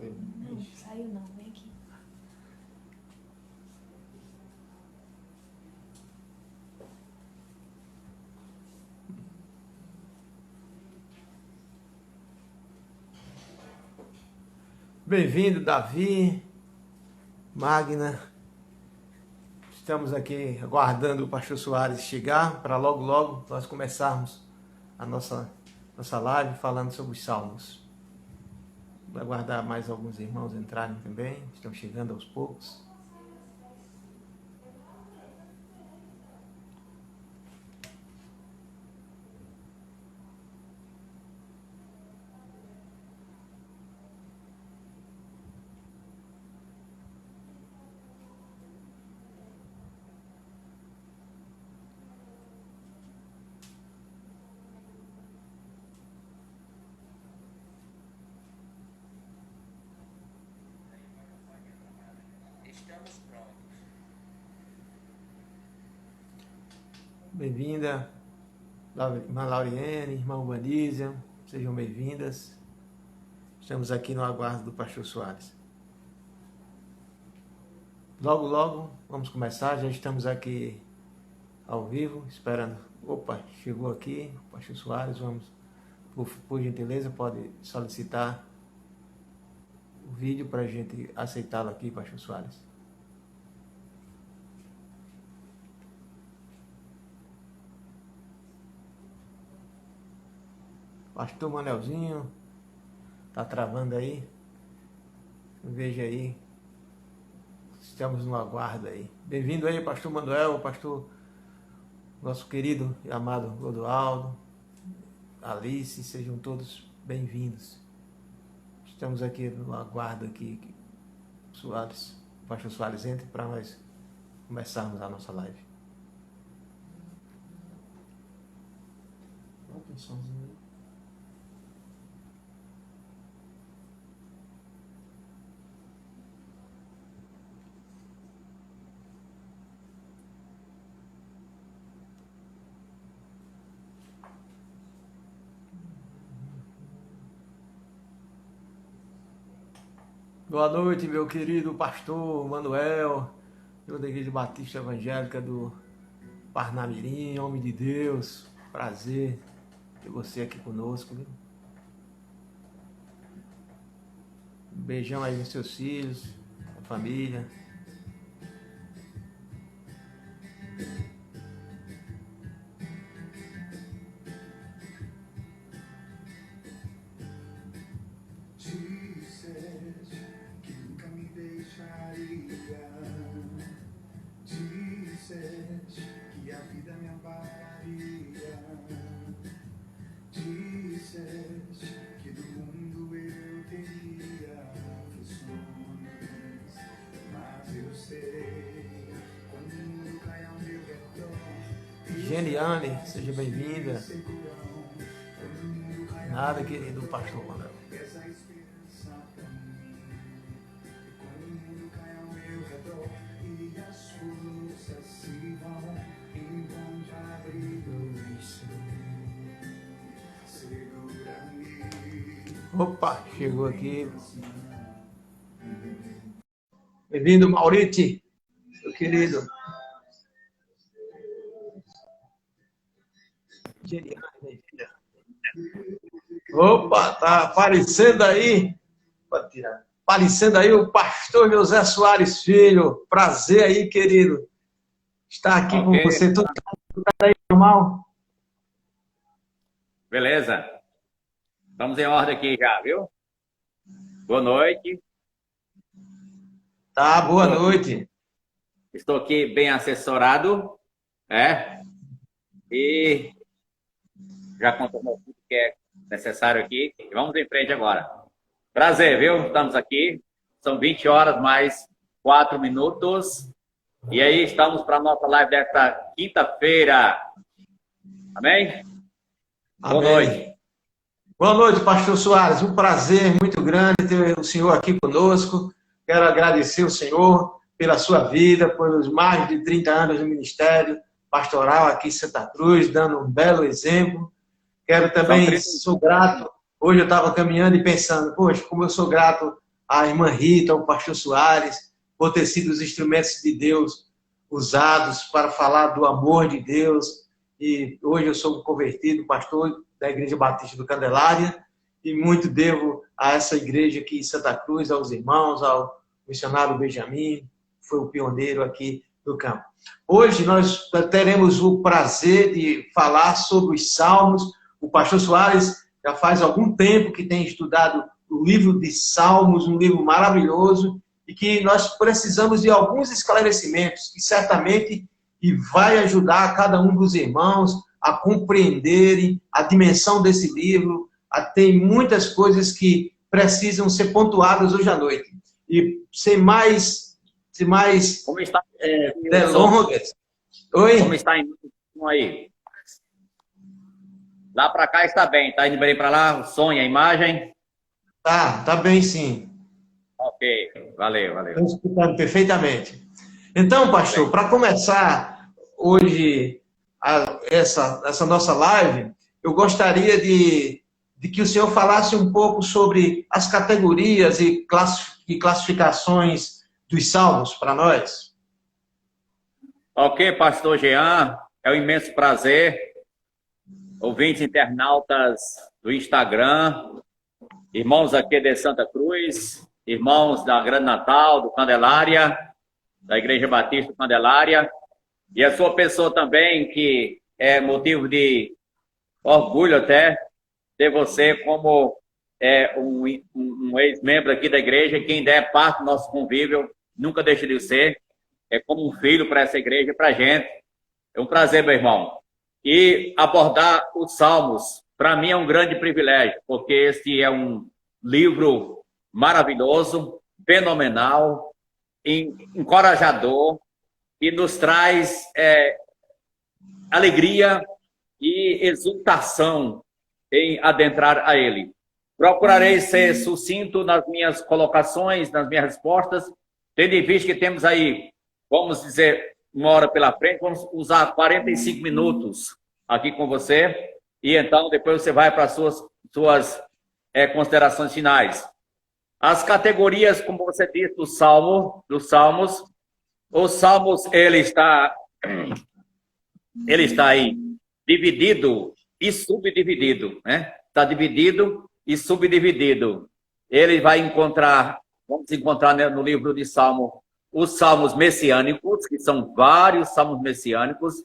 Não, saiu não, vem aqui. Bem-vindo, Davi, Magna. Estamos aqui aguardando o pastor Soares chegar para logo, logo nós começarmos a nossa live falando sobre os salmos. Vou aguardar mais alguns irmãos entrarem também, estão chegando aos poucos. Bem-vinda, irmã Lauriene, irmã Ubanísia, sejam bem-vindas. Estamos aqui no aguardo do pastor Soares. Logo, logo, vamos começar, já estamos aqui ao vivo, esperando. Opa, chegou aqui o pastor Soares, vamos, por gentileza, pode solicitar o vídeo para a gente aceitá-lo aqui, pastor Soares. Pastor Manelzinho, tá travando aí? Veja aí. Estamos no aguardo aí. Bem-vindo aí, pastor Manuel, pastor, nosso querido e amado Rodoaldo, Alice, sejam todos bem-vindos. Estamos aqui no aguardo aqui, Soares, o pastor Soares entre para nós começarmos a nossa live. Opa, somzinho aí. Boa noite, meu querido pastor Manuel, eu da Igreja Batista Evangélica do Parnamirim, homem de Deus, prazer ter você aqui conosco. Viu? Um beijão aí nos seus filhos, a família. Geniane, seja bem-vinda. Nada, querido pastor Manuel. Opa, chegou aqui. Bem-vindo, Mauriti, meu querido. Genial, bem-vinda. Opa, tá aparecendo aí. Pode tirar. Aparecendo aí o pastor José Soares Filho. Prazer aí, querido. Estar aqui com você. Tudo aí normal? Beleza. Estamos em ordem aqui já, viu? Boa noite. Tá, boa noite. Estou aqui bem assessorado, e já contamos tudo que é necessário aqui. Vamos em frente agora. Prazer, viu? Estamos aqui. São 20 horas mais 4 minutos. E aí estamos para a nossa live desta quinta-feira. Amém? Boa noite. Boa noite, pastor Soares. Um prazer muito grande ter o senhor aqui conosco. Quero agradecer o senhor pela sua vida, pelos mais de 30 anos no ministério pastoral aqui em Santa Cruz, dando um belo exemplo. Quero também, sou grato. Hoje eu estava caminhando e pensando, poxa, como eu sou grato à irmã Rita, ao pastor Soares, por ter sido os instrumentos de Deus usados para falar do amor de Deus. E hoje eu sou um convertido, pastor da Igreja Batista do Candelária, e muito devo a essa igreja aqui em Santa Cruz, aos irmãos, ao missionário Benjamin, que foi o pioneiro aqui do campo. Hoje nós teremos o prazer de falar sobre os Salmos. O pastor Soares já faz algum tempo que tem estudado o livro de Salmos, um livro maravilhoso, e que nós precisamos de alguns esclarecimentos, que certamente vai ajudar cada um dos irmãos a compreenderem a dimensão desse livro. Tem muitas coisas que precisam ser pontuadas hoje à noite. E sem mais Como está, delongas. Oi? Como está aí? Lá para cá está bem. Está indo bem para lá? O som e a imagem? Tá bem sim. Ok, valeu. Estou escutando perfeitamente. Então, pastor, para começar hoje essa nossa live, eu gostaria de que o senhor falasse um pouco sobre as categorias e classificações dos salmos para nós. Ok, pastor Jean, é um imenso prazer. Ouvintes internautas do Instagram, irmãos aqui de Santa Cruz, irmãos da Grande Natal, do Candelária, da Igreja Batista do Candelária, e a sua pessoa também, que é motivo de orgulho até ter você como um ex-membro aqui da igreja. Quem der parte do nosso convívio, nunca deixa de ser, é como um filho para essa igreja, para a gente. É um prazer, meu irmão. E abordar os Salmos, para mim é um grande privilégio, porque este é um livro maravilhoso, fenomenal, encorajador, e nos traz alegria e exultação em adentrar a ele. Procurarei ser sucinto nas minhas colocações, nas minhas respostas, tendo em vista que temos aí, vamos dizer, 1 hora pela frente, vamos usar 45 minutos aqui com você, e então depois você vai para as suas considerações finais. As categorias, como você disse, dos Salmos, os Salmos, ele está aí dividido e subdividido, né? Está dividido e subdividido. Ele vai vamos encontrar no livro de Salmo, os Salmos messiânicos, que são vários Salmos messiânicos.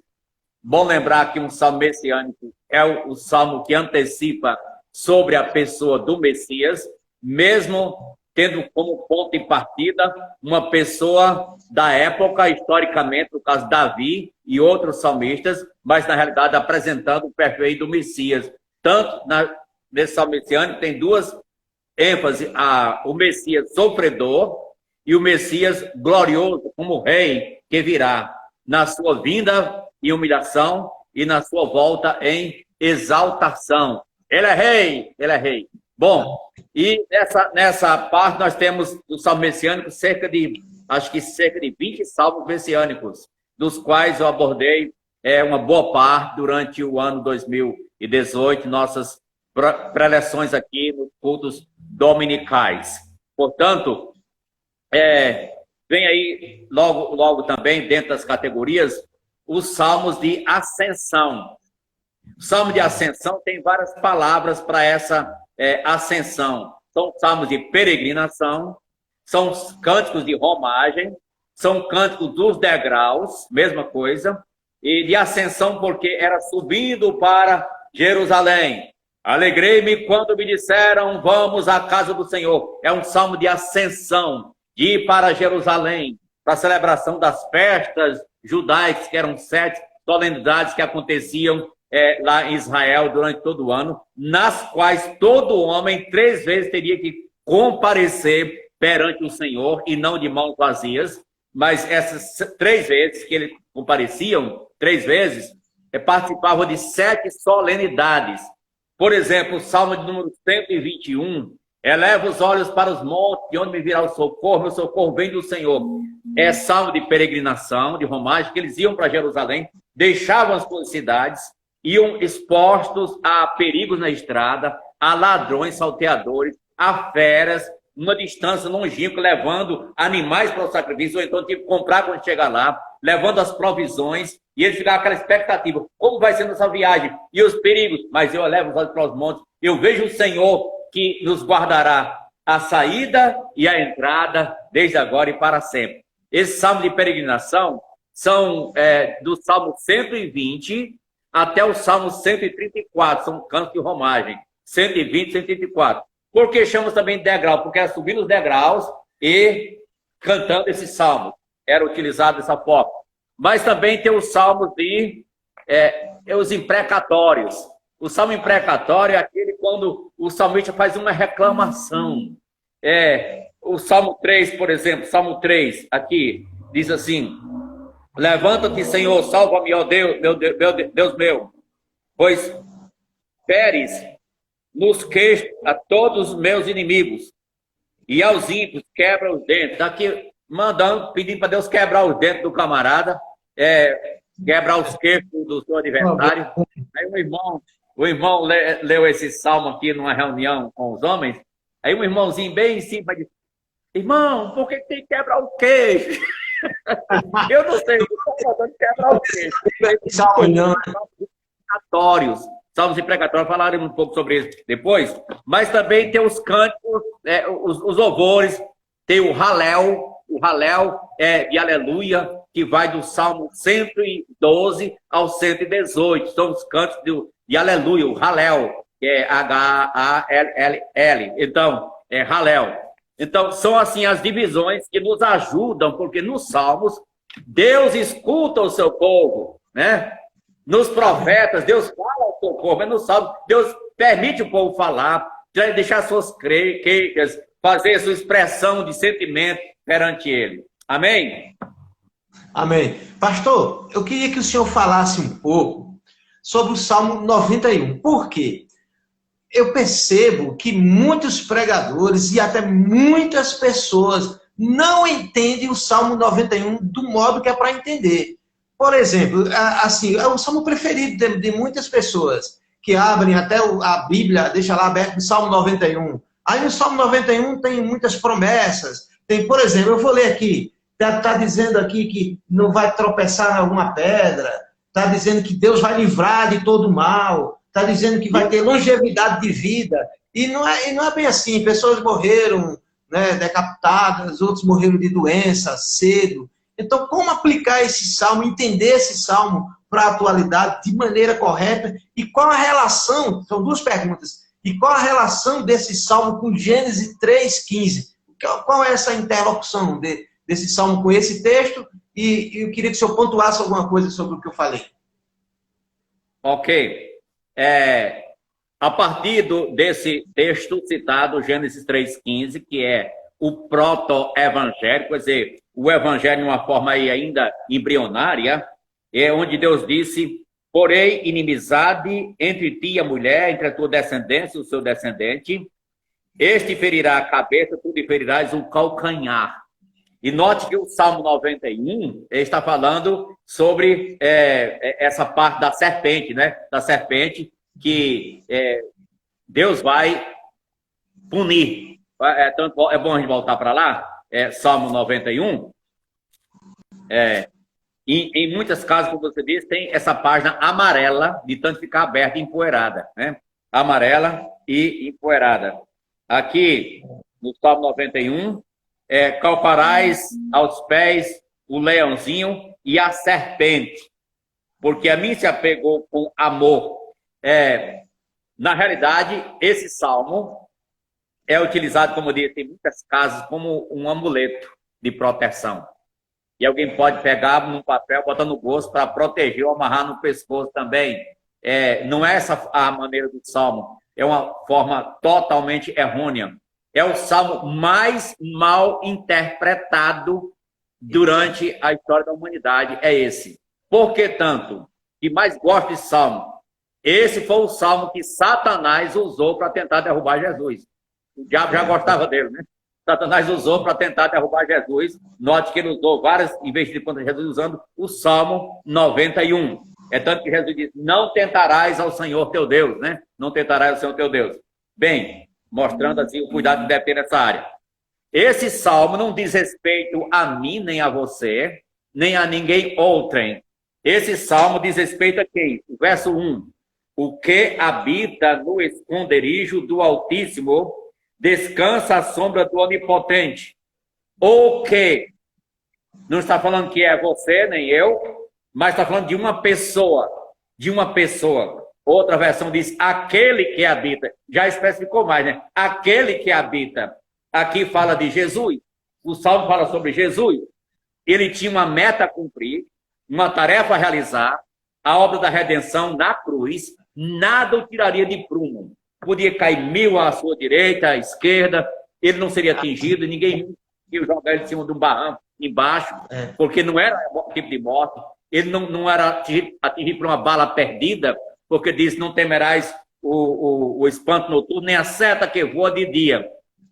Bom lembrar que um Salmo messiânico é o Salmo que antecipa sobre a pessoa do Messias, mesmo tendo como ponto de partida uma pessoa da época, historicamente, no caso Davi e outros salmistas, mas na realidade apresentando o perfil do Messias. Tanto nesse Salmo messiânico tem duas ênfases: o Messias sofredor e o Messias glorioso, como rei que virá na sua vinda em humilhação e na sua volta em exaltação. Ele é rei, ele é rei. Bom, e nessa parte nós temos do Salmo messiânico cerca de 20 salmos messiânicos, dos quais eu abordei uma boa parte durante o ano 2018, nossas preleções aqui nos cultos dominicais. Portanto, vem aí logo também, dentro das categorias, os salmos de ascensão. O salmo de ascensão tem várias palavras para essa ascensão. São salmos de peregrinação, são cânticos de romagem, são cânticos dos degraus, mesma coisa, e de ascensão porque era subindo para Jerusalém. Alegrei-me quando me disseram, vamos à casa do Senhor. É um salmo de ascensão, de ir para Jerusalém, para a celebração das festas judaicas, que eram 7 solenidades que aconteciam lá em Israel durante todo o ano, nas quais todo homem 3 vezes teria que comparecer perante o Senhor e não de mãos vazias, mas essas 3 vezes que eles compareciam, 3 vezes, participavam de 7 solenidades. Por exemplo, o Salmo de número 121, eleva os olhos para os montes, de onde me virá o socorro, meu socorro vem do Senhor. É salmo de peregrinação, de romagem, que eles iam para Jerusalém, deixavam as suas cidades, iam expostos a perigos na estrada, a ladrões, salteadores, a feras, uma distância longínqua, levando animais para o sacrifício, ou então tinha que comprar quando chegar lá, levando as provisões, e eles ficavam aquela expectativa, como vai ser nossa viagem? E os perigos? Mas eu levo os olhos para os montes, eu vejo o Senhor que nos guardará a saída e a entrada, desde agora e para sempre. Esse salmo de peregrinação são do Salmo 120 até o Salmo 134, são cantos de romagem, 120, 134. Por que chamamos também de degrau? Porque era subindo os degraus e cantando esse salmo. Era utilizado dessa forma. Mas também tem os salmos de os imprecatórios. O salmo imprecatório é aquele quando o salmista faz uma reclamação. O Salmo 3, por exemplo, Salmo 3, aqui, diz assim: levanta-te, Senhor, salva-me, ó Deus, Deus meu, pois feres nos queixos a todos os meus inimigos, e aos ímpios quebra os dentes. Está aqui mandando, pedindo para Deus quebrar os dentes do camarada, quebrar os queixos do seu adversário. Aí o irmão leu esse salmo aqui numa reunião com os homens, aí um irmãozinho bem em cima disse: irmão, por que tem que quebrar o queixo? Eu não sei, eu estou falando de quebrar o queixo. Salmos imprecatórios, falaremos um pouco sobre isso depois, mas também tem os cânticos, os louvores, tem o Halel de aleluia, que vai do Salmo 112 ao 118, são os cânticos de aleluia, o Halel, que é H-A-L-L, então, Halel. Então, são assim as divisões que nos ajudam, porque nos Salmos, Deus escuta o seu povo, né? Nos profetas, Deus fala ao seu povo, mas nos Salmos, Deus permite o povo falar, deixar suas queixas, fazer sua expressão de sentimento perante Ele. Amém? Amém. Pastor, eu queria que o senhor falasse um pouco sobre o Salmo 91. Por quê? Eu percebo que muitos pregadores e até muitas pessoas não entendem o Salmo 91 do modo que é para entender. Por exemplo, assim, é o salmo preferido de muitas pessoas, que abrem até a Bíblia, deixa lá aberto o Salmo 91. Aí no Salmo 91 tem muitas promessas. Tem, por exemplo, eu vou ler aqui, está dizendo aqui que não vai tropeçar em alguma pedra, está dizendo que Deus vai livrar de todo mal, está dizendo que vai ter longevidade de vida, e não é bem assim. Pessoas morreram, né, decapitadas, outros morreram de doença cedo. Então, como aplicar esse salmo, entender esse salmo para a atualidade de maneira correta, e qual a relação, são 2 perguntas, e qual a relação desse salmo com Gênesis 3,15? Qual é essa interlocução desse salmo com esse texto? E eu queria que o senhor pontuasse alguma coisa sobre o que eu falei. Ok. A partir desse texto citado, Gênesis 3,15, que é o proto-evangelho, quer dizer, o evangelho de uma forma aí ainda embrionária, é onde Deus disse: porém, inimizade entre ti e a mulher, entre a tua descendência e o seu descendente, este ferirá a cabeça, tu lhe ferirás o calcanhar. E note que o Salmo 91 está falando sobre essa parte da serpente, né? Da serpente que Deus vai punir. É bom a gente voltar para lá, Salmo 91. Em muitas casas, como você disse, tem essa página amarela, de tanto ficar aberta e empoeirada, né? Amarela e empoeirada. Aqui, no Salmo 91, calcarás aos pés o leãozinho e a serpente, porque a mim se apegou com amor. Na realidade, esse salmo é utilizado, como eu disse, em muitas casas como um amuleto de proteção. E alguém pode pegar num papel, botar no bolso para proteger ou amarrar no pescoço também. Não é essa a maneira do salmo. É uma forma totalmente errônea. é o salmo mais mal interpretado durante a história da humanidade, é esse. Por que tanto? Que mais gosto de salmo? Esse foi o salmo que Satanás usou para tentar derrubar Jesus. O diabo já gostava dele, né? Satanás usou para tentar derrubar Jesus. Note que ele usou várias, em vez de quando Jesus usando o Salmo 91. É tanto que Jesus diz, não tentarás ao Senhor teu Deus, né? Não tentarás ao Senhor teu Deus. Bem, mostrando assim o cuidado que deve ter nessa área. Esse salmo não diz respeito a mim, nem a você, nem a ninguém outrem. Esse salmo diz respeito a quem? O verso 1. O que habita no esconderijo do Altíssimo descansa à sombra do Onipotente. Ou que, não está falando que é você, nem eu, mas está falando de uma pessoa. De uma pessoa. Outra versão diz, aquele que habita. Já especificou mais, né? Aquele que habita. Aqui fala de Jesus. O Salmo fala sobre Jesus. Ele tinha uma meta a cumprir, uma tarefa a realizar, a obra da redenção na cruz. Nada o tiraria de prumo. Podia cair 1000 à sua direita, à esquerda, ele não seria atingido, ninguém ia jogar ele em cima de um barranco embaixo, porque não era tipo de morte. Ele não era atingido por uma bala perdida, porque diz, não temerás o espanto noturno, nem a seta que voa de dia.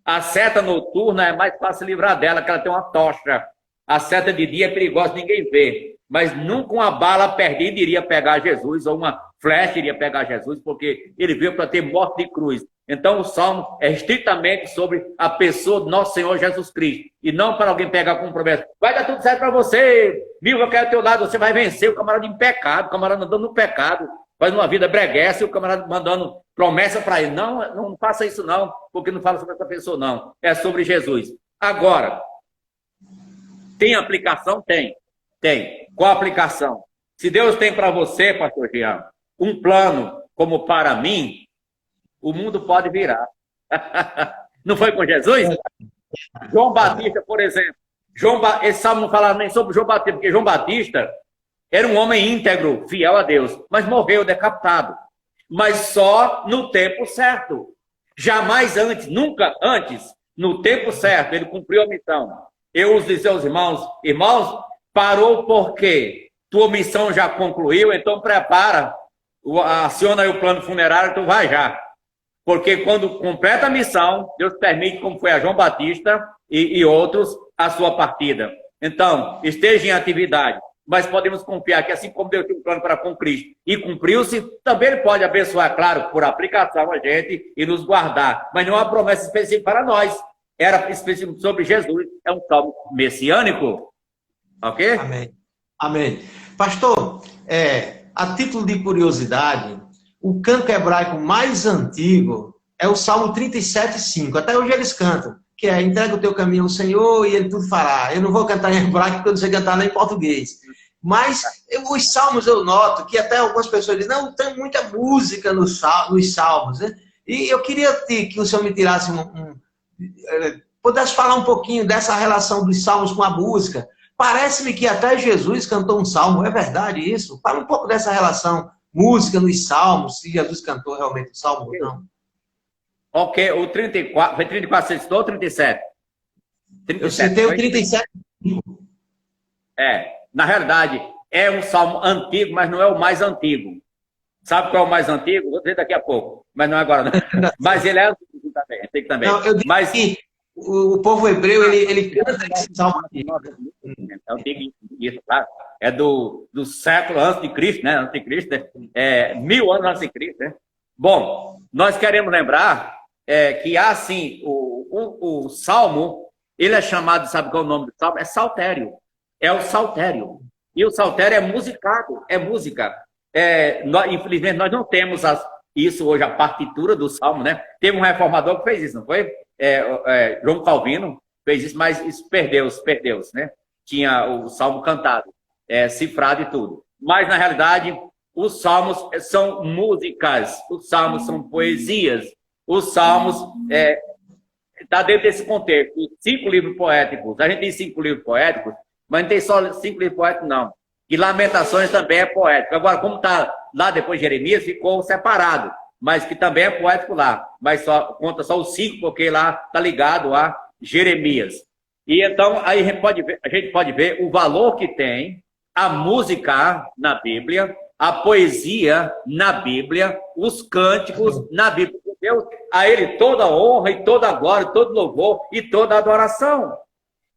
A seta noturna é mais fácil livrar dela, que ela tem uma tocha. A seta de dia é perigosa, ninguém vê. Mas nunca uma bala perdida iria pegar Jesus, ou uma flecha iria pegar Jesus, porque ele veio para ter morte de cruz. Então o Salmo é estritamente sobre a pessoa do nosso Senhor Jesus Cristo, e não para alguém pegar como promessa. Vai dar tudo certo para você, viu, eu quero ao teu lado, você vai vencer. O camarada em pecado, o camarada andando no pecado, faz uma vida breguessa, e o camarada mandando promessa para ele. Não, não faça isso não, porque não fala sobre essa pessoa não, é sobre Jesus. Agora, tem aplicação? Tem. Qual aplicação? Se Deus tem para você, pastor Jean, um plano como para mim, o mundo pode virar. Não foi com Jesus? João Batista, por exemplo. Esse salmo não fala nem sobre João Batista, porque João Batista era um homem íntegro, fiel a Deus, mas morreu decapitado. Mas só no tempo certo. Jamais antes, nunca antes, no tempo certo, ele cumpriu a missão. Eu os disse aos irmãos, parou porque tua missão já concluiu, então prepara, aciona aí o plano funerário, tu vai já. Porque quando completa a missão, Deus permite, como foi a João Batista e outros, a sua partida. Então, esteja em atividade, mas podemos confiar que assim como Deus tem um plano para com Cristo e cumpriu-se, também Ele pode abençoar, claro, por aplicação a gente e nos guardar. Mas não é uma promessa específica para nós. Era específico sobre Jesus, é um salmo messiânico. Ok? Amém. Pastor, a título de curiosidade, o canto hebraico mais antigo é o Salmo 37,5. Até hoje eles cantam, que é, entrega o teu caminho ao Senhor e Ele tudo fará. Eu não vou cantar em hebraico porque eu não sei cantar nem em português. Mas os salmos eu noto que até algumas pessoas dizem, não, tem muita música nos salmos. Né? E eu queria que o senhor me tirasse pudesse falar um pouquinho dessa relação dos salmos com a música. Parece-me que até Jesus cantou um salmo, é verdade isso? Fala um pouco dessa relação, música nos salmos, se Jesus cantou realmente o salmo ou não. Ok, o 34, foi 34, você citou ou 37? 37? Eu citei o 37. Na realidade, é um salmo antigo, mas não é o mais antigo. Sabe qual é o mais antigo? Vou dizer daqui a pouco, mas não é agora não. Mas ele é antigo também, antigo também. Não, eu digo que o povo hebreu, ele canta esse salmo antigo. É antigo, isso, claro. É do século antes de Cristo, né? Antes de Cristo, né? 1000 anos antes de Cristo, né? Bom, nós queremos lembrar que há, assim, o salmo, ele é chamado, sabe qual é o nome do salmo? É saltério. É o saltério. E o saltério é musicado, é música. Infelizmente, nós não temos isso hoje, a partitura do salmo, né? Teve um reformador que fez isso, não foi? João Calvino fez isso, mas isso perdeu-se, né? Tinha o salmo cantado, cifrado e tudo. Mas, na realidade, os salmos são músicas, os salmos são poesias, os salmos está dentro desse contexto. 5 livros poéticos, a gente tem 5 livros poéticos, mas não tem só 5 livros poéticos, não. E Lamentações também é poético. Agora, como está lá depois de Jeremias, ficou separado. mas que também é poético lá, mas só conta só os 5, porque lá está ligado a Jeremias. E então aí a gente pode ver o valor que tem a música na Bíblia, a poesia na Bíblia, os cânticos na Bíblia. Deus, a Ele toda a honra e toda a glória, todo louvor e toda a adoração.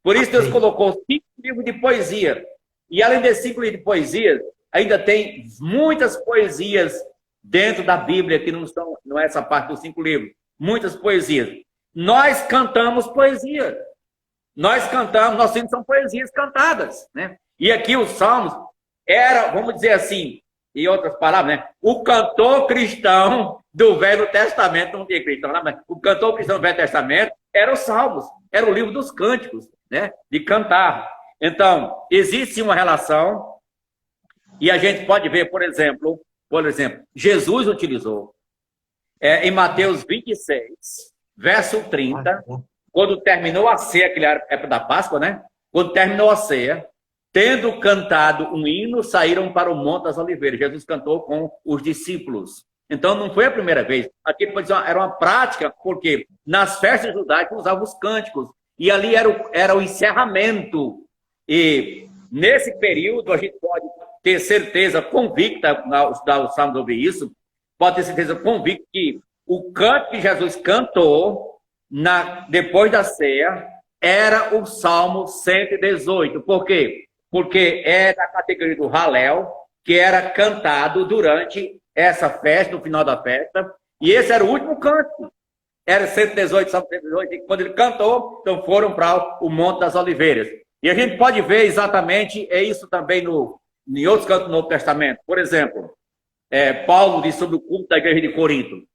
Por isso Deus colocou 5 livros de poesia. E além desses 5 livros de poesia, ainda tem muitas poesias dentro da Bíblia, que não é essa parte dos 5 livros. Muitas poesias. Nós cantamos poesia. Nós cantamos, nossos hinos são poesias cantadas, né? E aqui os salmos era, vamos dizer assim, em outras palavras, né? O cantor cristão do Velho Testamento, não tinha cristão, não, mas o cantor cristão do Velho Testamento era os salmos, era o livro dos cânticos, né? De cantar. Então, existe uma relação, e a gente pode ver, por exemplo, Jesus utilizou em Mateus 26, verso 30, quando terminou a ceia, aquela época da Páscoa, né? Quando terminou a ceia, tendo cantado um hino, saíram para o Monte das Oliveiras. Jesus cantou com os discípulos. Então, não foi a primeira vez. Aqui pode dizer, era uma prática, porque nas festas judaicas usavam os cânticos. E ali era o encerramento. E nesse período, a gente pode ter certeza convicta, os salmos ouvir isso, pode ter certeza convicta que o canto que Jesus cantou depois da ceia era o Salmo 118. Por quê? Porque é da categoria do Halel, que era cantado durante essa festa, no final da festa, e esse era o último canto. Era 118, Salmo 118, e quando ele cantou, então foram para o Monte das Oliveiras. E a gente pode ver exatamente isso também em outros cantos do Novo Testamento. Por exemplo, Paulo diz sobre o culto da igreja de Corinto. O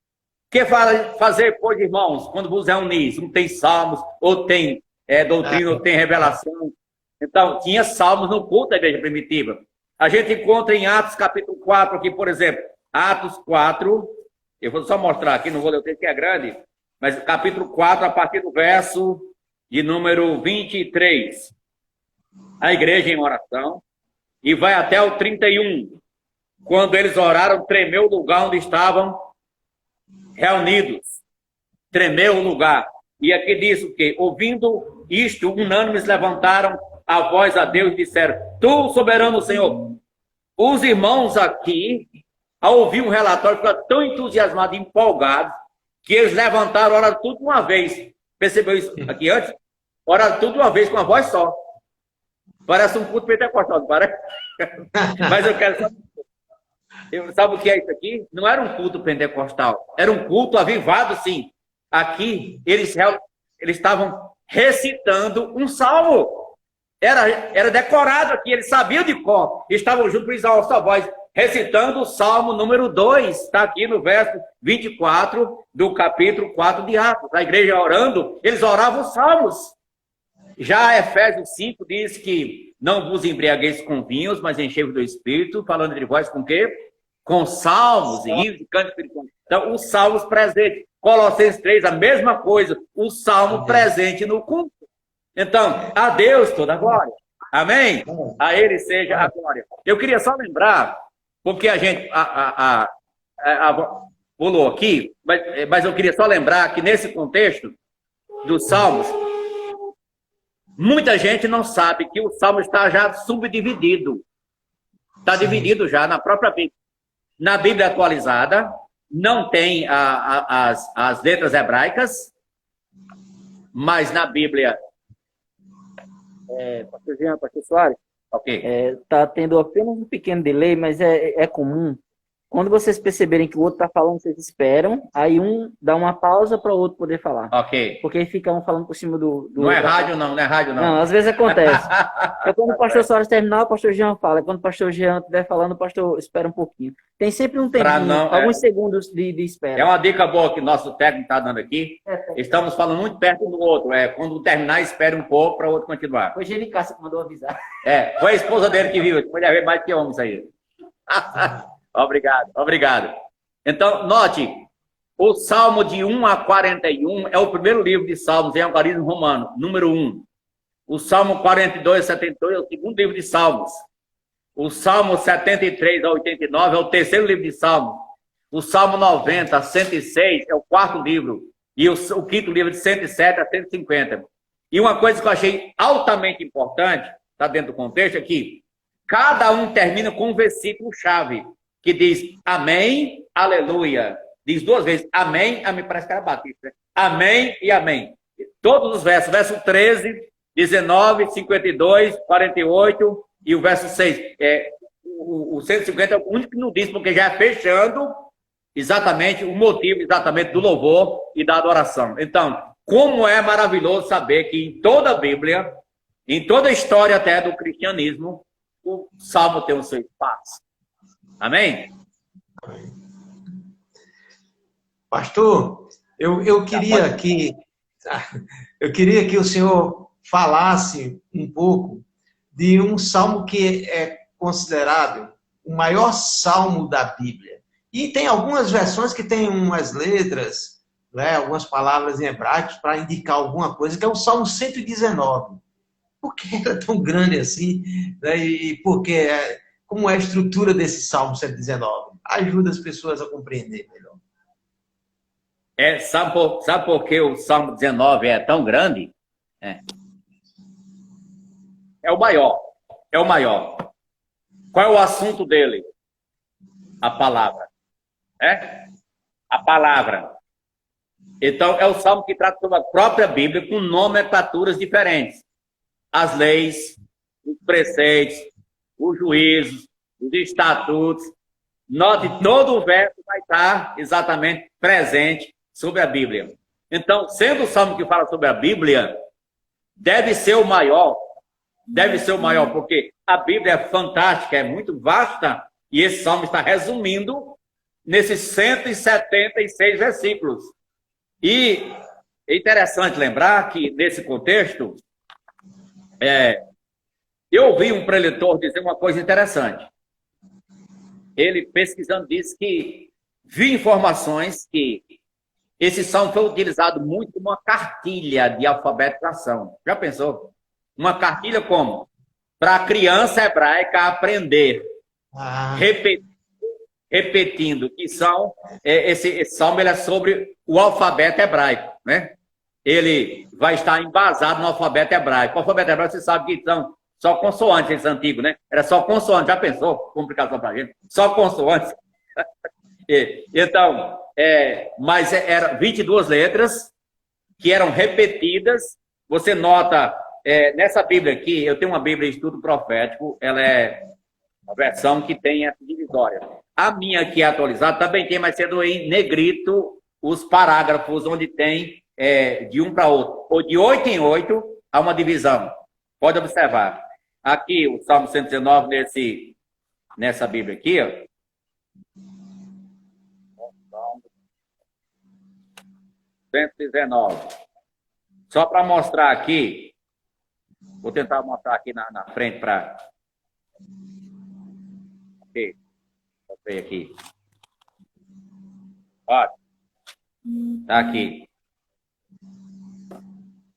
que fazer, pois, irmãos, quando vos reunis? Um tem salmos, outro tem doutrina, outro tem revelação. Então, tinha salmos no culto da igreja primitiva. A gente encontra em Atos capítulo 4, aqui, por exemplo, Atos 4, eu vou só mostrar aqui, não vou ler o texto que é grande, mas capítulo 4, a partir do verso de número 23. A igreja em oração, e vai até o 31. Quando eles oraram, tremeu o lugar onde estavam reunidos. Tremeu o lugar. E aqui diz o quê? Ouvindo isto, unânimes levantaram a voz a Deus e disseram: Tu, soberano Senhor. Os irmãos aqui, ao ouvir um relatório, ficaram tão entusiasmados, empolgados, que eles levantaram, oraram tudo de uma vez. Percebeu isso aqui antes? Oraram tudo de uma vez, com a voz só. Parece um culto pentecostal, não parece? Mas eu quero saber. Sabe o que é isso aqui? Não era um culto pentecostal. Era um culto avivado, sim. Aqui, eles estavam recitando um salmo. Era decorado aqui, eles sabiam de cor. Estavam juntos por exaltar a sua voz, recitando o salmo número 2. Está aqui no verso 24 do capítulo 4 de Atos. A igreja orando, eles oravam os salmos. Já Efésios 5 diz que não vos embriagueis com vinhos, mas enchei-vos do Espírito, falando de voz com o quê? Com salmos e hinos e cânticos espirituais. Então, os salmos presentes. Colossenses 3, a mesma coisa. O salmo presente no culto. Então, a Deus toda a glória. Amém? A Ele seja a glória. Eu queria só lembrar, porque a gente pulou aqui, mas eu queria só lembrar que nesse contexto dos salmos, muita gente não sabe que o salmo está já subdividido. Está dividido já na própria Bíblia. Na Bíblia atualizada, não tem as letras hebraicas, mas na Bíblia... Pastor Jean, Pastor Soares? Ok. Está tendo apenas um pequeno delay, mas é comum. Quando vocês perceberem que o outro está falando, vocês esperam, aí um dá uma pausa para o outro poder falar. Ok. Porque aí fica um falando por cima do não outro. É rádio, não é rádio, não. Não, às vezes acontece. É quando o pastor Soares terminar, o pastor Jean fala. Quando o pastor Jean estiver falando, o pastor espera um pouquinho. Tem sempre um tempinho, alguns segundos de espera. É uma dica boa que o nosso técnico está dando aqui. Estamos falando muito perto do outro. Quando terminar, espere um pouco para o outro continuar. Foi Gene Cássia que mandou avisar. Foi a esposa dele que viu. Pode haver mais que homem isso aí. Obrigado. Então, note, o Salmo de 1 a 41 é o primeiro livro de Salmos em algarismo romano, número 1. O Salmo 42 a 72 é o segundo livro de Salmos. O Salmo 73 a 89 é o terceiro livro de Salmos. O Salmo 90 a 106 é o quarto livro. E o quinto livro de 107 a 150. E uma coisa que eu achei altamente importante, está dentro do contexto, é que cada um termina com um versículo-chave, que diz amém, aleluia. Diz duas vezes, amém, me parece que era Batista, né? Amém e amém. Todos os versos, verso 13, 19, 52, 48 e o verso 6. O 150 é o único que não diz, porque já é fechando exatamente o motivo exatamente do louvor e da adoração. Então, como é maravilhoso saber que em toda a Bíblia, em toda a história até do cristianismo, o Salmo tem o seu espaço. Amém? Pastor, eu queria que o senhor falasse um pouco de um salmo que é considerado o maior salmo da Bíblia. E tem algumas versões que tem umas letras, né, algumas palavras em hebraico para indicar alguma coisa, que é o Salmo 119. Por que ele é tão grande assim? Né, e como é a estrutura desse Salmo 119? Ajuda as pessoas a compreender melhor. Sabe por que o Salmo 19 é tão grande? É o maior. É o maior. Qual é o assunto dele? A palavra. A palavra. Então, é o Salmo que trata sobre a própria Bíblia com nomenclaturas diferentes. As leis, os preceitos, os juízos, os estatutos. Note, todo o verso vai estar exatamente presente sobre a Bíblia. Então, sendo o Salmo que fala sobre a Bíblia, deve ser o maior, porque a Bíblia é fantástica, é muito vasta, e esse Salmo está resumindo nesses 176 versículos. E é interessante lembrar que, nesse contexto, eu ouvi um preletor dizer uma coisa interessante. Ele, pesquisando, disse que viu informações que esse salmo foi utilizado muito como uma cartilha de alfabetização. Já pensou? Uma cartilha como? Para a criança hebraica aprender, repetindo, que são, esse salmo ele é sobre o alfabeto hebraico, né? Ele vai estar embasado no alfabeto hebraico. O alfabeto hebraico, você sabe que são só consoantes, esse antigo, né? Era só consoantes, já pensou? Complicação para a gente. Só consoantes. Então, mas eram 22 letras que eram repetidas. Você nota, nessa Bíblia aqui, eu tenho uma Bíblia de estudo profético, ela é uma versão que tem essa divisória. A minha aqui atualizada também tem, mas sendo em negrito os parágrafos onde tem de um para outro. Ou de 8 em 8 há uma divisão. Pode observar. Aqui, o Salmo 119, nessa Bíblia aqui, ó. 119. Só para mostrar aqui, vou tentar mostrar aqui na frente para... aqui. Olha, tá aqui.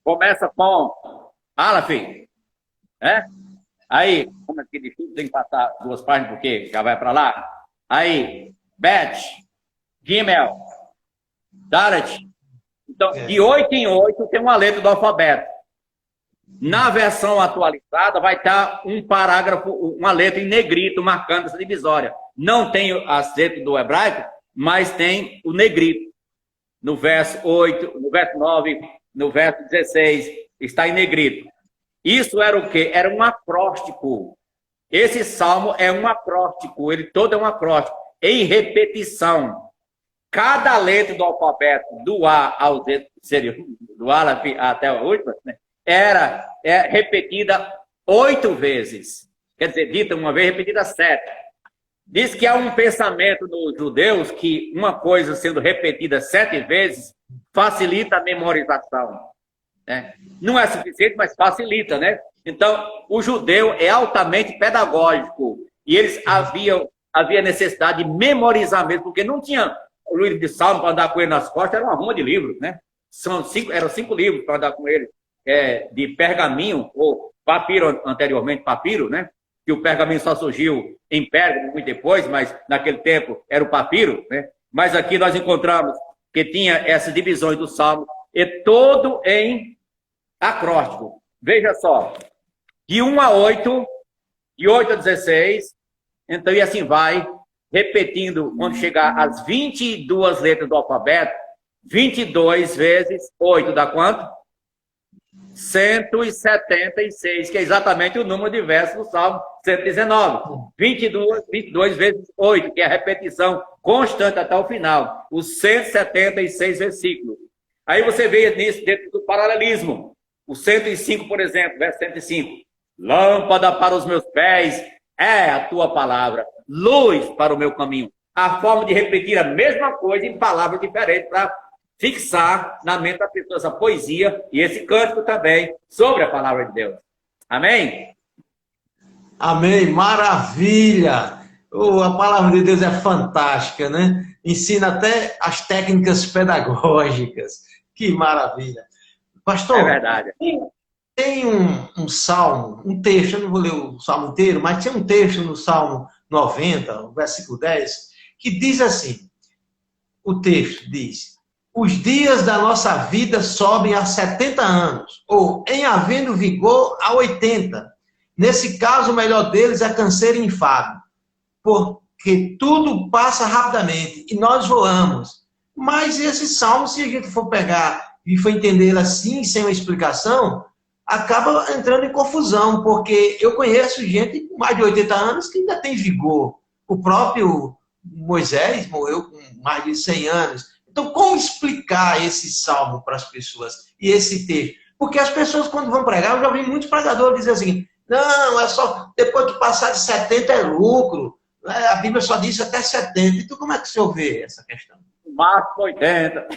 Começa com Aleph, Aí, como é que difícil, tem que passar duas páginas porque já vai para lá. Aí, Bet, Gimel, Dalet. Então, de 8 em 8 tem uma letra do alfabeto. Na versão atualizada vai estar um parágrafo, uma letra em negrito marcando essa divisória. Não tem as letras do hebraico, mas tem o negrito. No verso 8, no verso 9, no verso 16, está em negrito. Isso era o quê? Era um acróstico. Esse salmo é um acróstico, ele todo é um acróstico, em repetição. Cada letra do alfabeto, do A ao Z, seria do Aleph até a última, né, era repetida 8 vezes. Quer dizer, dita uma vez, repetida 7. Diz que há um pensamento nos judeus que uma coisa sendo repetida 7 vezes facilita a memorização. Né? Não é suficiente, mas facilita, né? Então, o judeu é altamente pedagógico. E eles havia necessidade de memorizar mesmo, porque não tinha o livro de Salmo para andar com ele nas costas, era uma ruma de livros, né? Eram 5 livros para andar com ele, de pergaminho, ou papiro, anteriormente papiro, né? Que o pergaminho só surgiu em Pérgamo muito depois, mas naquele tempo era o papiro, né? mas aqui nós encontramos que tinha essas divisões do Salmo, e todo em acróstico. Veja só, de 1 a 8, de 8 a 16, então e assim vai, repetindo, quando chegar às 22 letras do alfabeto, 22 vezes 8 dá quanto? 176, que é exatamente o número de versos do Salmo 119. 22 vezes 8, que é a repetição constante até o final. Os 176 versículos. Aí você vê nisso dentro do paralelismo. O 105, por exemplo, verso 105. Lâmpada para os meus pés é a tua palavra, luz para o meu caminho. A forma de repetir a mesma coisa em palavras diferentes para fixar na mente da pessoa essa poesia e esse cântico também sobre a palavra de Deus. Amém? Amém, maravilha! Oh, a palavra de Deus é fantástica, né? Ensina até as técnicas pedagógicas. Que maravilha! Pastor, é verdade. Tem um salmo, um texto, eu não vou ler o salmo inteiro, mas tem um texto no Salmo 90, versículo 10, que diz assim, o texto diz, os dias da nossa vida sobem a 70 anos, ou em havendo vigor a 80. Nesse caso, o melhor deles é canseiro e enfado, porque tudo passa rapidamente e nós voamos. Mas esse salmo, se a gente for pegar e for entender ele assim, sem uma explicação, acaba entrando em confusão, porque eu conheço gente com mais de 80 anos que ainda tem vigor. O próprio Moisés morreu com mais de 100 anos. Então, como explicar esse salmo para as pessoas e esse texto? Porque as pessoas, quando vão pregar, eu já vi muitos pregadores dizer assim, não, é só depois que passar de 70 é lucro. A Bíblia só diz até 70. Então, como é que o senhor vê essa questão? Máximo 80.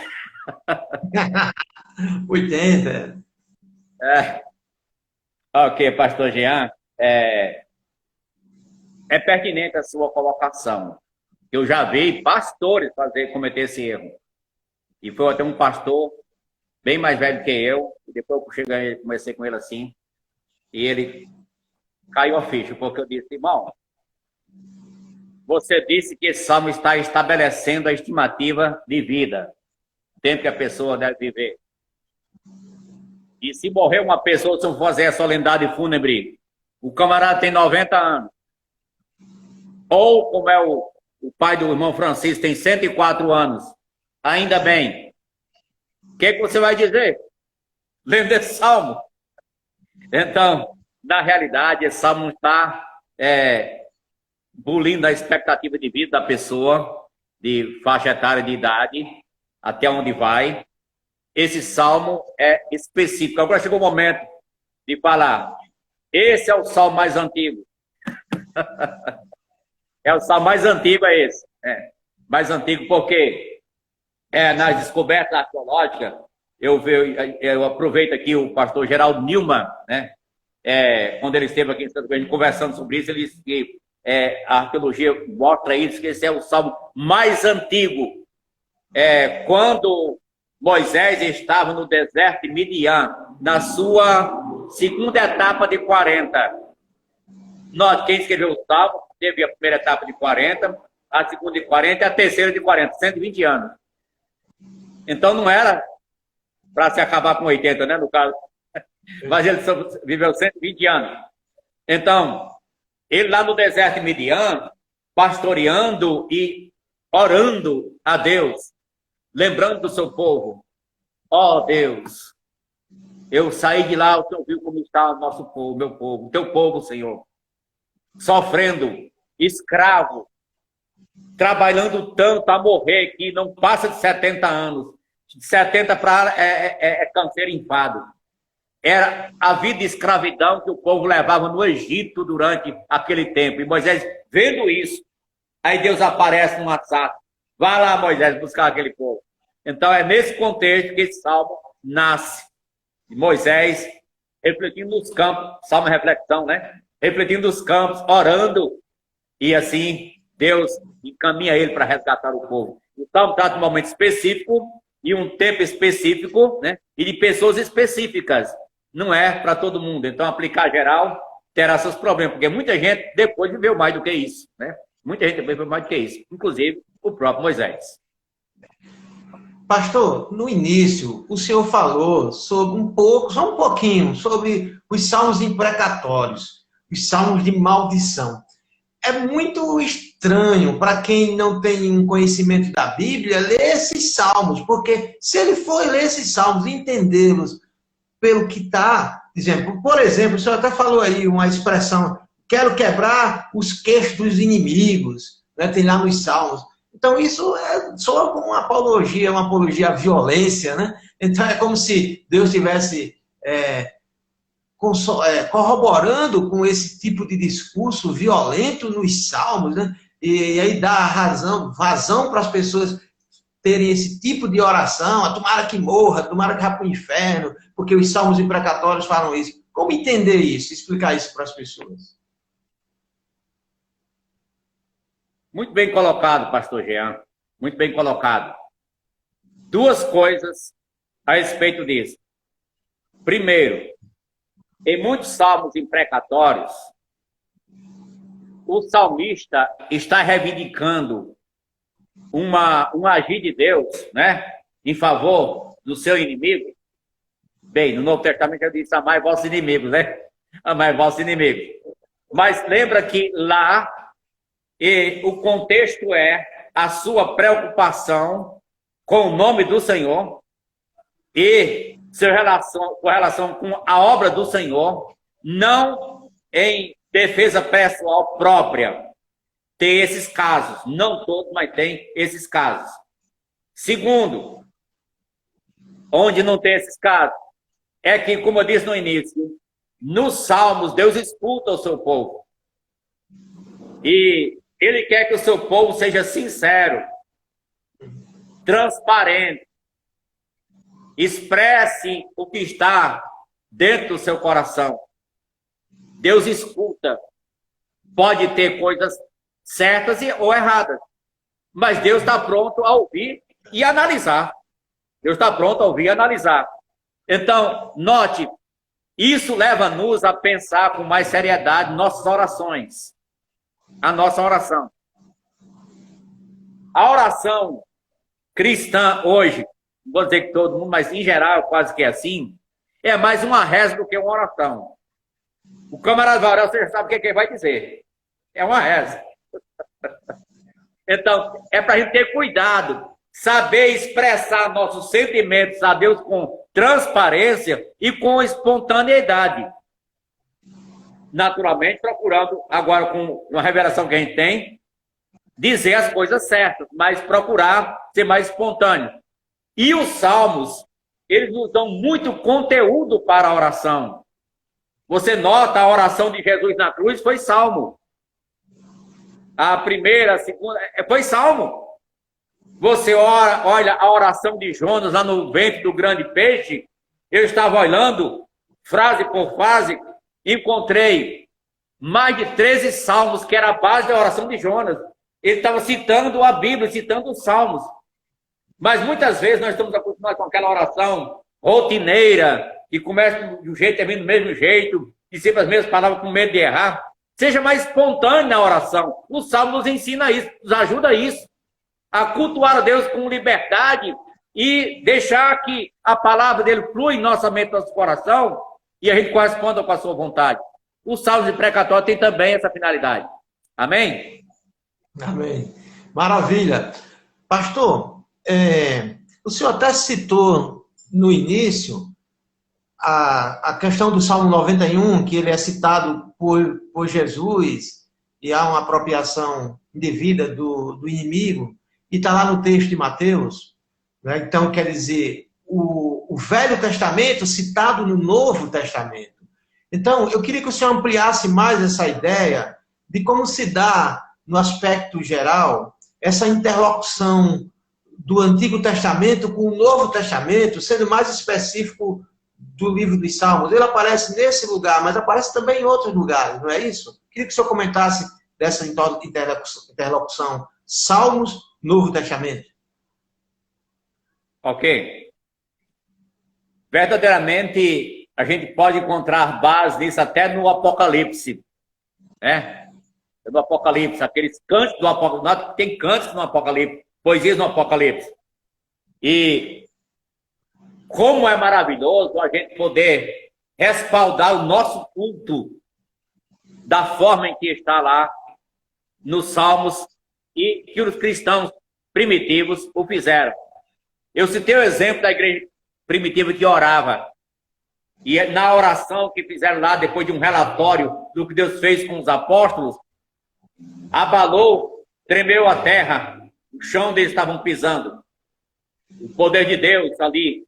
80. Ok, pastor Jean, é pertinente a sua colocação. Eu já vi pastores cometer esse erro. E foi até um pastor bem mais velho que eu, e depois eu cheguei, comecei com ele assim, e ele caiu a ficha, porque eu disse, irmão, você disse que esse salmo está estabelecendo a estimativa de vida, o tempo que a pessoa deve viver. E se morrer uma pessoa, se eu fazer a solenidade fúnebre, o camarada tem 90 anos. Ou, como é o pai do irmão Francisco, tem 104 anos. Ainda bem. O que você vai dizer? Lendo esse salmo. Então, na realidade, esse salmo está bulindo a expectativa de vida da pessoa, de faixa etária de idade, até onde vai. Esse salmo é específico. Agora chegou o momento de falar. Esse é o salmo mais antigo. É o salmo mais antigo, é esse. Mais antigo porque nas descobertas arqueológicas, eu aproveito aqui o pastor Geraldo Nilman, né? Quando ele esteve aqui em Santo Grande conversando sobre isso, ele disse que a arqueologia mostra isso, que esse é o salmo mais antigo. Quando Moisés estava no deserto de Midian, na sua segunda etapa de 40. Quem escreveu o salmo teve a primeira etapa de 40, a segunda de 40 e a terceira de 40, 120 anos. Então não era para se acabar com 80, né, no caso. Mas ele viveu 120 anos. Então, ele lá no deserto de Midian, pastoreando e orando a Deus, lembrando do seu povo. Ó Deus, eu saí de lá, o Senhor viu como está o nosso povo, meu povo, o teu povo, Senhor. Sofrendo, escravo, trabalhando tanto a morrer que não passa de 70 anos. De 70 para câncer enfado. Era a vida de escravidão que o povo levava no Egito durante aquele tempo. E Moisés, vendo isso, aí Deus aparece num WhatsApp. Vai lá, Moisés, buscar aquele povo. Então, é nesse contexto que esse salmo nasce. Moisés, refletindo nos campos, salmo reflexão, né? Refletindo nos campos, orando. E assim, Deus encaminha ele para resgatar o povo. O salmo trata de um momento específico e um tempo específico, né? E de pessoas específicas. Não é para todo mundo. Então, aplicar geral terá seus problemas, porque muita gente depois viveu mais do que isso, né? Muita gente depois viveu mais do que isso, inclusive o próprio Moisés. Pastor, no início, o senhor falou sobre um pouco, só um pouquinho, sobre os salmos imprecatórios, os salmos de maldição. É muito estranho para quem não tem um conhecimento da Bíblia ler esses salmos, porque se ele for ler esses salmos e entendê-los pelo que está dizendo, por exemplo, o senhor até falou aí uma expressão, quero quebrar os queixos dos inimigos, né? Tem lá nos salmos. Então, isso soa como uma apologia à violência, né? Então, é como se Deus estivesse corroborando com esse tipo de discurso violento nos salmos, né? E aí dá vazão para as pessoas terem esse tipo de oração, tomara que morra, tomara que vá para o inferno, porque os salmos imprecatórios falam isso. Como entender isso, explicar isso para as pessoas? Muito bem colocado, pastor Jean. Muito bem colocado. Duas coisas a respeito disso. Primeiro, em muitos salmos imprecatórios, o salmista está reivindicando um agir de Deus, né, em favor do seu inimigo. Bem, no Novo Testamento eu disse, amai vossos inimigos, né? Amai vossos inimigos. Mas lembra que lá, o contexto é a sua preocupação com o nome do Senhor e com relação com a obra do Senhor, não em defesa pessoal própria. Tem esses casos, não todos, mas tem esses casos. Segundo, onde não tem esses casos, é que, como eu disse no início, nos Salmos, Deus escuta o seu povo. E Ele quer que o seu povo seja sincero, transparente, expresse o que está dentro do seu coração. Deus escuta. Pode ter coisas certas ou erradas, mas Deus está pronto a ouvir e analisar. Deus está pronto a ouvir e analisar. Então, note, isso leva-nos a pensar com mais seriedade nossas orações. A nossa oração. A oração cristã hoje, não vou dizer que todo mundo, mas em geral quase que é assim, é mais uma reza do que uma oração. O camarada vai orar, você já sabe o que ele vai dizer. É uma reza. Então, é para a gente ter cuidado, saber expressar nossos sentimentos a Deus com transparência e com espontaneidade. Naturalmente, procurando, agora com uma revelação que a gente tem, dizer as coisas certas, mas procurar ser mais espontâneo. E os salmos, eles nos dão muito conteúdo para a oração. Você nota a oração de Jesus na cruz, foi salmo. A primeira, a segunda, foi salmo. Você olha a oração de Jonas lá no ventre do grande peixe, eu estava olhando, frase por frase, encontrei mais de 13 salmos, que era a base da oração de Jonas. Ele estava citando a Bíblia, citando os salmos. Mas muitas vezes nós estamos acostumados com aquela oração rotineira, que começa de um jeito, termina do mesmo jeito, e sempre as mesmas palavras com medo de errar. Seja mais espontâneo na oração. O salmo nos ensina isso, nos ajuda a isso. A cultuar a Deus com liberdade e deixar que a palavra dele flua em nossa mente, nosso coração, e a gente corresponda com a sua vontade. Os salmos imprecatórios têm também essa finalidade. Amém? Amém. Maravilha. Pastor, o senhor até citou no início a questão do Salmo 91, que ele é citado por Jesus, e há uma apropriação indevida do inimigo, e está lá no texto de Mateus, né? Então, quer dizer, o Velho Testamento citado no Novo Testamento. Então, eu queria que o senhor ampliasse mais essa ideia de como se dá, no aspecto geral, essa interlocução do Antigo Testamento com o Novo Testamento, sendo mais específico do livro dos Salmos. Ele aparece nesse lugar, mas aparece também em outros lugares, não é isso? Queria que o senhor comentasse dessa interlocução Salmos, Novo Testamento. Ok. Verdadeiramente, a gente pode encontrar base nisso até no Apocalipse. Né? No Apocalipse, aqueles cantos do Apocalipse. Tem cantos no Apocalipse, poesias no Apocalipse. E como é maravilhoso a gente poder respaldar o nosso culto da forma em que está lá nos Salmos e que os cristãos primitivos o fizeram. Eu citei o exemplo da igreja primitiva que orava. E na oração que fizeram lá, depois de um relatório do que Deus fez com os apóstolos, abalou, tremeu a terra, o chão onde eles estavam pisando. O poder de Deus ali,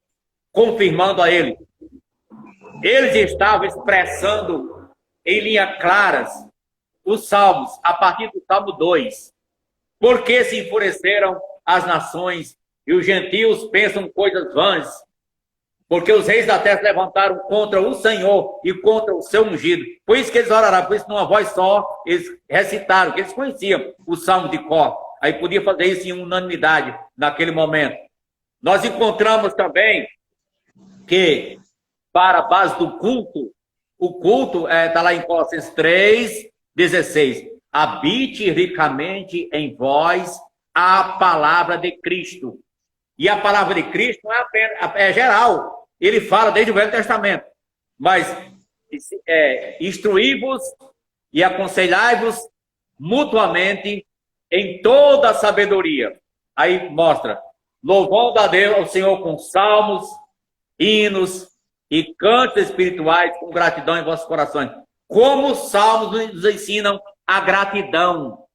confirmando a ele. Eles estavam expressando em linhas claras os salmos, a partir do Salmo 2. Por que se enfureceram as nações e os gentios pensam coisas vãs? Porque os reis da terra se levantaram contra o Senhor e contra o seu ungido. Por isso que eles oraram, por isso numa voz só, eles recitaram, que eles conheciam o Salmo de cor. Aí podia fazer isso em unanimidade naquele momento. Nós encontramos também que, para a base do culto, o culto está lá em Colossenses 3:16. Habite ricamente em vós a palavra de Cristo. E a palavra de Cristo não é apenas, é geral. Ele fala desde o Velho Testamento. Mas instruí-vos e aconselhai-vos mutuamente em toda a sabedoria. Aí mostra, louvando a Deus, ao Senhor com salmos, hinos e cantos espirituais com gratidão em vossos corações. Como os salmos nos ensinam a gratidão.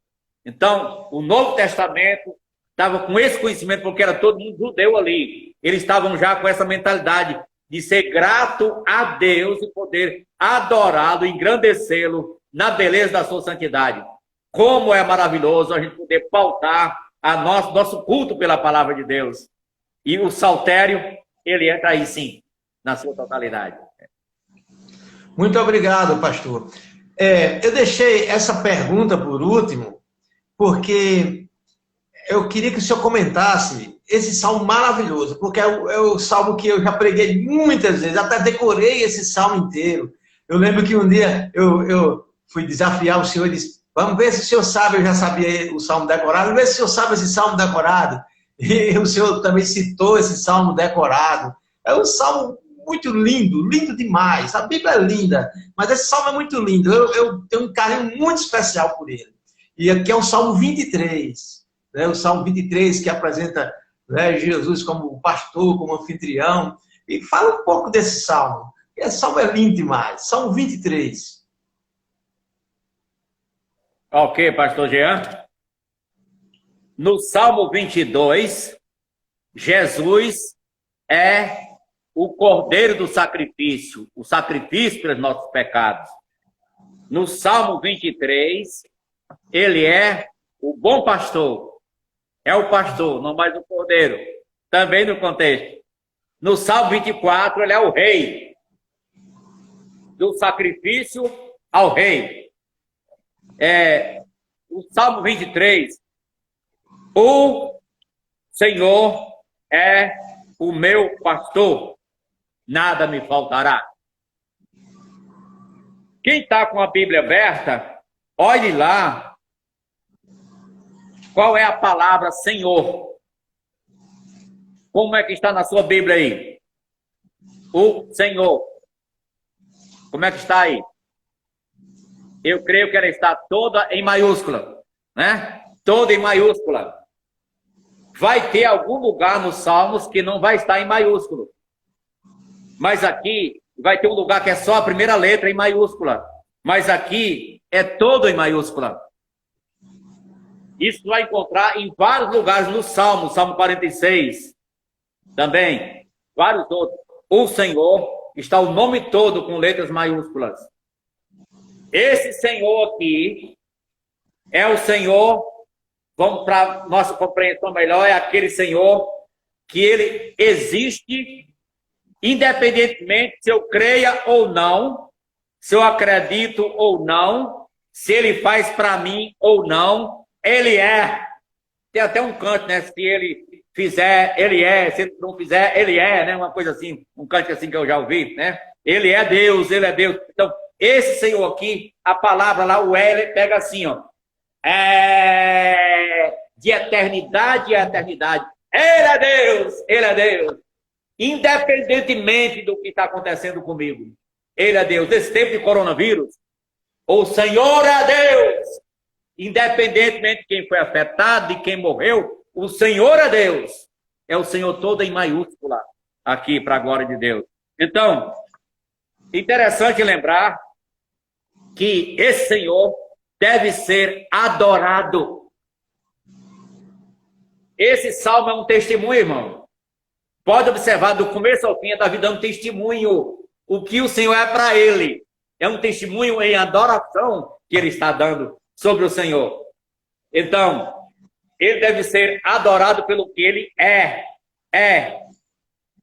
Então, o Novo Testamento estava com esse conhecimento, porque era todo mundo judeu ali. Eles estavam já com essa mentalidade de ser grato a Deus e poder adorá-lo, engrandecê-lo na beleza da sua santidade. Como é maravilhoso a gente poder pautar nosso culto pela palavra de Deus. E o saltério, ele entra aí sim, na sua totalidade. Muito obrigado, pastor. Eu deixei essa pergunta por último, porque eu queria que o senhor comentasse esse salmo maravilhoso, porque é o salmo que eu já preguei muitas vezes, até decorei esse salmo inteiro. Eu lembro que um dia eu fui desafiar o senhor e disse, vamos ver se o senhor sabe, eu já sabia o salmo decorado, vamos ver se o senhor sabe esse salmo decorado. E o senhor também citou esse salmo decorado. É um salmo muito lindo, lindo demais. A Bíblia é linda, mas esse salmo é muito lindo. Eu tenho um carinho muito especial por ele. E aqui é o Salmo 23, né? O Salmo 23 que apresenta, né, Jesus como pastor, como anfitrião. E fala um pouco desse salmo. Esse salmo é lindo demais. Salmo 23. Ok, pastor Jean. No Salmo 22, Jesus é o cordeiro do sacrifício, o sacrifício pelos nossos pecados. No Salmo 23, ele é o bom pastor. É o pastor, não mais o cordeiro. Também no contexto. No Salmo 24, ele é o rei. Do sacrifício ao rei. O Salmo 23, o Senhor é o meu pastor, nada me faltará. Quem está com a Bíblia aberta, olhe lá qual é a palavra Senhor. Como é que está na sua Bíblia aí? O Senhor. Como é que está aí? Eu creio que ela está toda em maiúscula, né? Toda em maiúscula. Vai ter algum lugar nos Salmos que não vai estar em maiúsculo. Mas aqui vai ter um lugar que é só a primeira letra em maiúscula. Mas aqui é todo em maiúscula. Isso vai encontrar em vários lugares no Salmo. Salmo 46 também. Vários outros. O Senhor está o nome todo com letras maiúsculas. Esse Senhor aqui é o Senhor, vamos para nossa compreensão melhor, é aquele Senhor que ele existe independentemente se eu creia ou não, se eu acredito ou não, se ele faz para mim ou não, ele é. Tem até um canto, né? Se ele fizer, ele é. Se ele não fizer, ele é, né? Uma coisa assim, um canto assim que eu já ouvi, né? Ele é Deus, ele é Deus. Então, esse Senhor aqui, a palavra lá, o L, pega assim, ó. De eternidade a eternidade. Ele é Deus, Ele é Deus. Independentemente do que está acontecendo comigo, Ele é Deus. Nesse tempo de coronavírus, o Senhor é Deus. Independentemente de quem foi afetado, de quem morreu, o Senhor é Deus. É o Senhor todo em maiúscula, aqui para a glória de Deus. Então, interessante lembrar que esse Senhor deve ser adorado. Esse salmo é um testemunho, irmão. Pode observar, do começo ao fim, está dando testemunho. O que o Senhor é para ele. É um testemunho em adoração que ele está dando sobre o Senhor. Então, ele deve ser adorado pelo que ele é.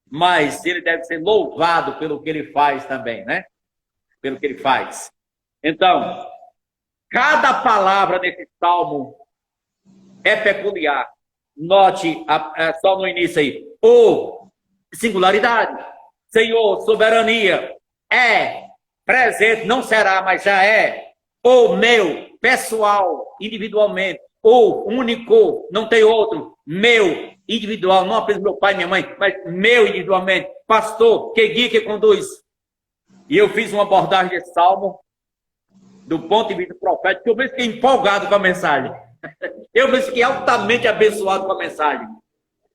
Mas ele deve ser louvado pelo que ele faz também, né? Pelo que ele faz. Então, cada palavra desse salmo é peculiar. Note só no início aí. O, singularidade. Senhor, soberania. É, presente, não será, mas já é. O meu, pessoal, individualmente. O único, não tem outro. Meu, individual, não apenas meu pai e minha mãe, mas meu individualmente. Pastor, que guia, que conduz. E eu fiz uma abordagem desse salmo do ponto de vista profético, eu fiquei empolgado com a mensagem. Eu fiquei altamente abençoado com a mensagem.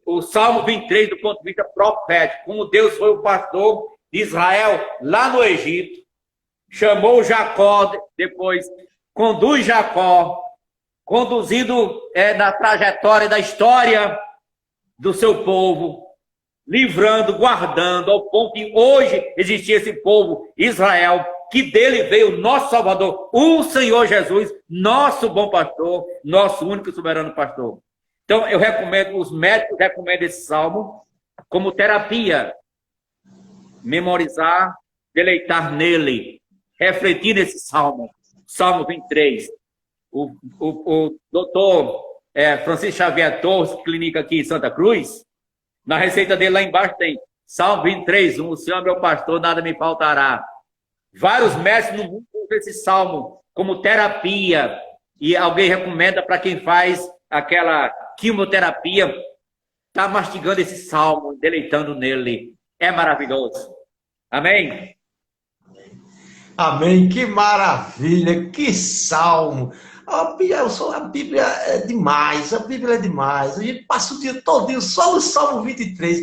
O Salmo 23, do ponto de vista profético, como Deus foi o pastor de Israel lá no Egito, chamou Jacó, depois conduz Jacó, conduzindo na trajetória da história do seu povo, livrando, guardando, ao ponto de hoje existir esse povo, Israel, que dele veio o nosso Salvador, o Senhor Jesus, nosso bom pastor, nosso único e soberano pastor. Então, eu recomendo, os médicos recomendam esse salmo como terapia. Memorizar, deleitar nele, refletir nesse salmo. Salmo 23. O doutor Francisco Xavier Torres, clínica aqui em Santa Cruz, na receita dele lá embaixo tem Salmo 23, o Senhor é meu pastor, nada me faltará. Vários médicos no mundo usam esse salmo como terapia. E alguém recomenda para quem faz aquela quimioterapia, está mastigando esse salmo, deleitando nele. É maravilhoso. Amém? Amém. Que maravilha, que salmo. A Bíblia é demais, a Bíblia é demais. A gente passa o dia todinho só no Salmo 23.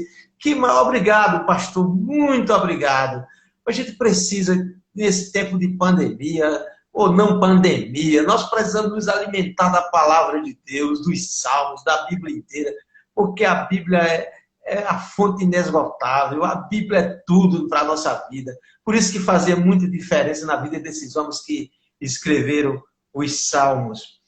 Obrigado, pastor, muito obrigado. A gente precisa, nesse tempo de pandemia, ou não pandemia, nós precisamos nos alimentar da palavra de Deus, dos salmos, da Bíblia inteira, porque a Bíblia é a fonte inesgotável, a Bíblia é tudo para a nossa vida. Por isso que fazia muita diferença na vida desses homens que escreveram os salmos.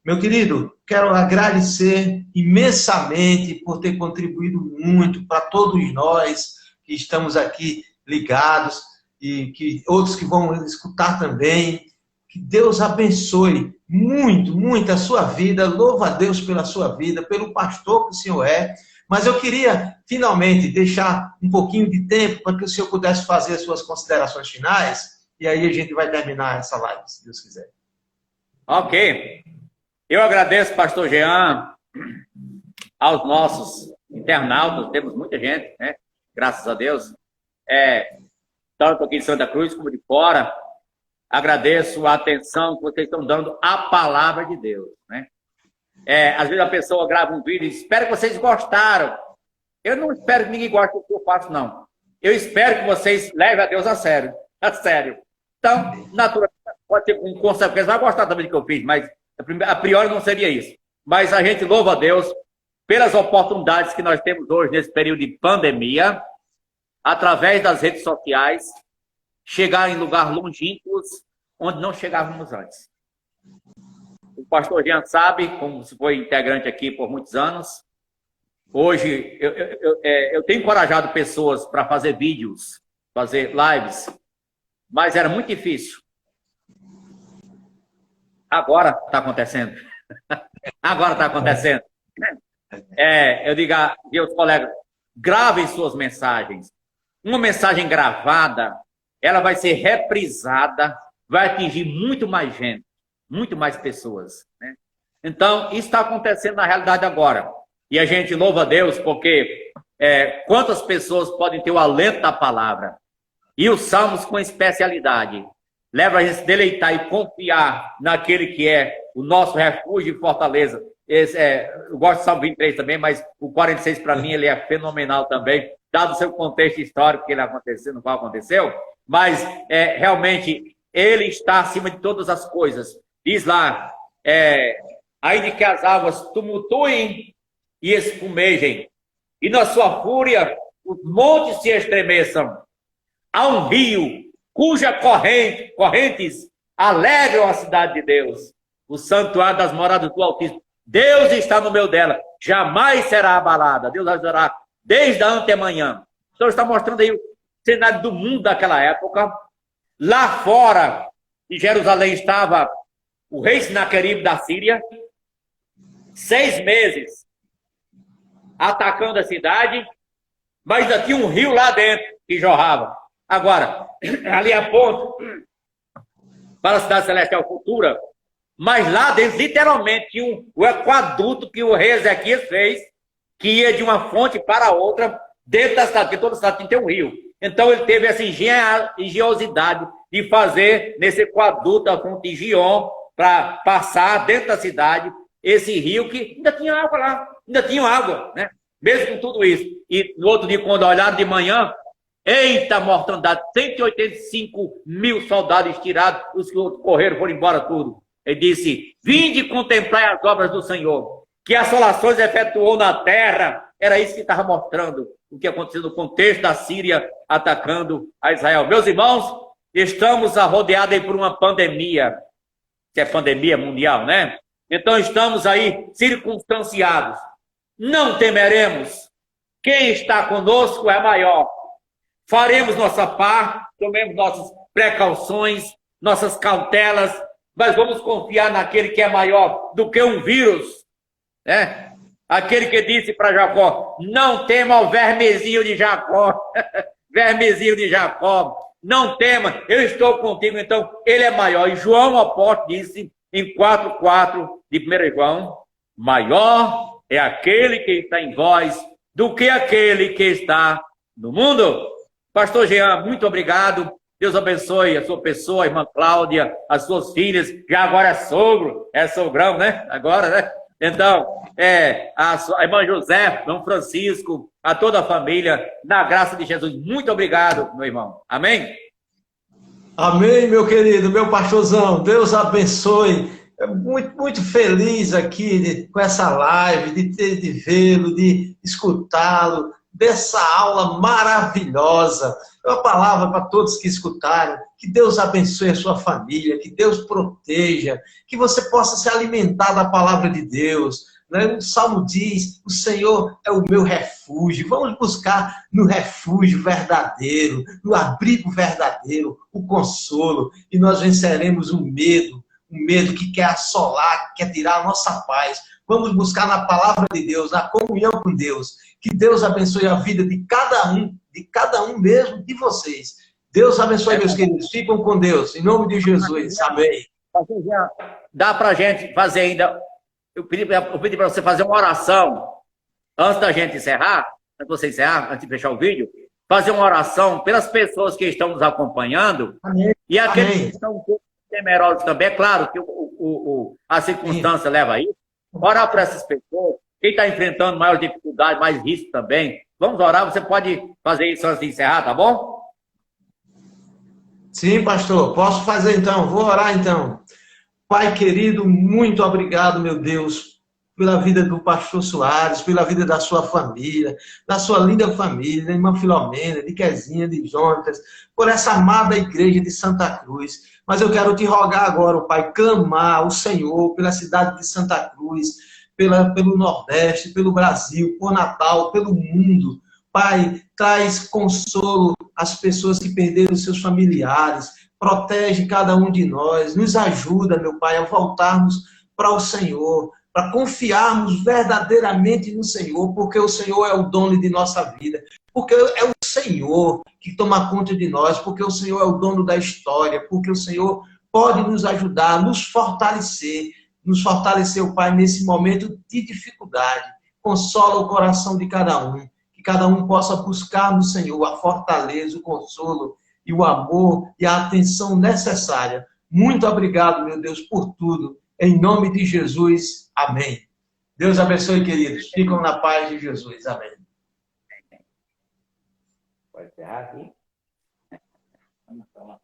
Meu querido, quero agradecer imensamente por ter contribuído muito para todos nós que estamos aqui ligados e que outros que vão escutar também. Que Deus abençoe muito, muito a sua vida. Louva a Deus pela sua vida, pelo pastor que o senhor é. Mas eu queria, finalmente, deixar um pouquinho de tempo para que o senhor pudesse fazer as suas considerações finais. E aí a gente vai terminar essa live, se Deus quiser. Ok. Eu agradeço, pastor Jean, aos nossos internautas. Temos muita gente, né? Graças a Deus. Tanto aqui de Santa Cruz como de fora. Agradeço a atenção que vocês estão dando à palavra de Deus, né? Às vezes a pessoa grava um vídeo e diz, espero que vocês gostaram. Eu não espero que ninguém goste do que eu faço, não. Eu espero que vocês levem a Deus a sério. A sério. Então, naturalmente, pode ter com consequência, vai gostar também do que eu fiz, mas a priori não seria isso. Mas a gente louva a Deus pelas oportunidades que nós temos hoje nesse período de pandemia, através das redes sociais, chegar em lugares longínquos onde não chegávamos antes. O pastor Jean sabe, como foi integrante aqui por muitos anos, hoje eu tenho encorajado pessoas para fazer vídeos, fazer lives, mas era muito difícil. Agora está acontecendo. Agora está acontecendo. Eu digo a meus colegas, gravem suas mensagens. Uma mensagem gravada, ela vai ser reprisada, vai atingir muito mais gente, muito mais pessoas, né? Então, isso está acontecendo na realidade agora. E a gente louva a Deus porque quantas pessoas podem ter o alento da palavra. E os salmos com especialidade leva a gente a se deleitar e confiar naquele que é o nosso refúgio e fortaleza. Eu gosto do Salmo 23 também, mas o 46 para mim ele é fenomenal também, dado o seu contexto histórico que ele aconteceu, no qual aconteceu, mas realmente ele está acima de todas as coisas. Diz lá, ainda que as águas tumultuem e espumejem, e na sua fúria os montes se estremeçam. Há um rio cuja correntes alegram a cidade de Deus, o santuário das moradas do Altíssimo. Deus está no meio dela, jamais será abalada. Deus ajudará desde a antemanhã. Então está mostrando aí o cenário do mundo daquela época. Lá fora de Jerusalém estava o rei Sinaqueribe da Síria, 6 meses atacando a cidade, mas ainda tinha um rio lá dentro que jorrava. Agora, ali a ponto para a cidade celestial futura, mas lá dentro, literalmente, tinha o aquaduto que o rei Ezequias fez, que ia de uma fonte para outra dentro da cidade, porque toda cidade tem que ter um rio. Então ele teve essa engenhosidade de fazer nesse aquaduto a fonte de Gion, para passar dentro da cidade esse rio que ainda tinha água lá, ainda tinha água, né? Mesmo com tudo isso. E no outro dia, quando olharam de manhã, eita mortandade, 185 mil soldados tirados, os que correram foram embora tudo. Ele disse, vinde contemplar as obras do Senhor, que assolações efetuou na terra. Era isso que estava mostrando o que aconteceu no contexto da Síria atacando a Israel. Meus irmãos, estamos rodeados aí por uma pandemia, que é pandemia mundial, né? Então estamos aí circunstanciados. Não temeremos. Quem está conosco é maior. Faremos nossa parte, tomemos nossas precauções, nossas cautelas, mas vamos confiar naquele que é maior do que um vírus, né? Aquele que disse para Jacó, não tema o vermezinho de Jacó, vermezinho de Jacó, não tema, eu estou contigo, então ele é maior. E João apóstolo disse em 4:4 de 1 João, maior é aquele que está em vós do que aquele que está no mundo. Pastor Jean, muito obrigado. Deus abençoe a sua pessoa, a irmã Cláudia, as suas filhas. Já agora é sogro, é sogrão, né? Agora, né? Então, a irmã José, irmão Francisco, a toda a família, na graça de Jesus. Muito obrigado, meu irmão. Amém? Amém, meu querido, meu pastorzão. Deus abençoe. Muito, muito feliz aqui com essa live, de vê-lo, de escutá-lo, dessa aula maravilhosa. É uma palavra para todos que escutaram. Que Deus abençoe a sua família, que Deus proteja, que você possa se alimentar da palavra de Deus. O Salmo diz, o Senhor é o meu refúgio. Vamos buscar no refúgio verdadeiro, no abrigo verdadeiro, o consolo, e nós venceremos o medo que quer assolar, que quer tirar a nossa paz. Vamos buscar na palavra de Deus, na comunhão com Deus. Que Deus abençoe a vida de cada um mesmo, de vocês. Deus abençoe, meus queridos. Ficam com Deus, em nome de Jesus. Amém. Dá para a gente fazer ainda... Eu pedi para você fazer uma oração antes da gente encerrar, antes de você encerrar, antes de fechar o vídeo, fazer uma oração pelas pessoas que estão nos acompanhando. Amém. E aqueles que estão um pouco temerosos também. É claro que a circunstância leva a isso. Orar por essas pessoas. Quem está enfrentando maior dificuldade, mais risco também. Vamos orar. Você pode fazer isso antes de encerrar, tá bom? Sim, pastor. Posso fazer então. Vou orar então. Pai querido, muito obrigado, meu Deus, pela vida do pastor Soares, pela vida da sua família, da sua linda família, da irmã Filomena, de Quezinha, de Jonatas, por essa amada igreja de Santa Cruz. Mas eu quero te rogar agora, Pai, clamar ao Senhor pela cidade de Santa Cruz, pelo Nordeste, pelo Brasil, por Natal, pelo mundo. Pai, traz consolo às pessoas que perderam seus familiares. Protege cada um de nós, nos ajuda, meu Pai, a voltarmos para o Senhor, para confiarmos verdadeiramente no Senhor, porque o Senhor é o dono de nossa vida, porque é o Senhor que toma conta de nós, porque o Senhor é o dono da história, porque o Senhor pode nos ajudar, nos fortalecer, Pai, nesse momento de dificuldade. consola o coração de cada um. Que cada um possa buscar no Senhor a fortaleza, o consolo e o amor e a atenção necessária. Muito obrigado, meu Deus, por tudo. Em nome de Jesus. Amém. Deus abençoe, queridos. Ficam na paz de Jesus. Amém. Pode encerrar aqui? Vamos lá.